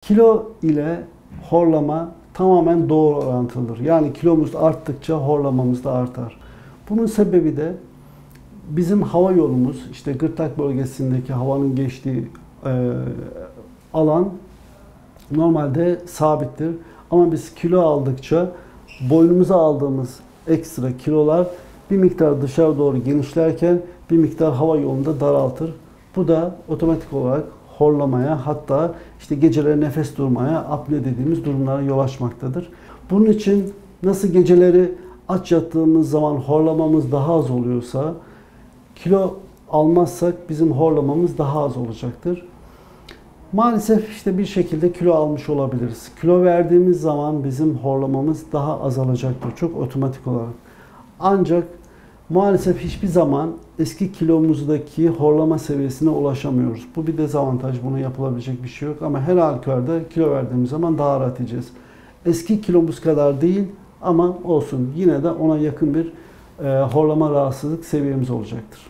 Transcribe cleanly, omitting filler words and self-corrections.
Kilo ile horlama tamamen doğru orantılıdır. Yani kilomuz arttıkça horlamamız da artar. Bunun sebebi de bizim hava yolumuz, işte gırtlak bölgesindeki havanın geçtiği alan normalde sabittir. Ama biz kilo aldıkça boynumuza aldığımız ekstra kilolar bir miktar dışarı doğru genişlerken bir miktar hava yolunda daraltır. Bu da otomatik olarak horlamaya, hatta işte geceleri nefes durmaya, apne dediğimiz durumlara yol açmaktadır. Bunun için nasıl geceleri aç yattığımız zaman horlamamız daha az oluyorsa, kilo almazsak bizim horlamamız daha az olacaktır. Maalesef işte bir şekilde kilo almış olabiliriz. Kilo verdiğimiz zaman bizim horlamamız daha azalacaktır, çok otomatik olarak. Ancak maalesef hiçbir zaman eski kilomuzdaki horlama seviyesine ulaşamıyoruz. Bu bir dezavantaj, buna yapılabilecek bir şey yok. Ama her halükarda kilo verdiğimiz zaman daha rahat edeceğiz. Eski kilomuz kadar değil ama olsun, yine de ona yakın bir horlama rahatsızlık seviyemiz olacaktır.